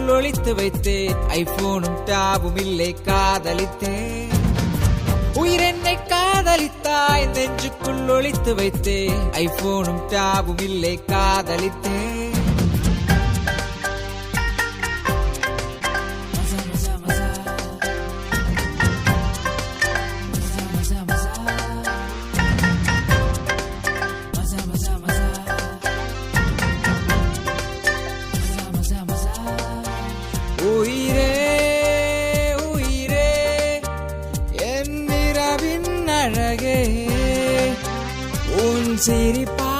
ஒளித்து வைத்தேன். ஐபோனும் டாபும் இல்லை காதலித்தேன். உயிர் என்னை காதலித்தாய் நெஞ்சுக்குள் ஒளித்து வைத்தேன். ஐபோனும் டாபும் இல்லை காதலித்தேன். உயிரே உயிரே என் நிறவின் அழகே உன் சிரிப்பா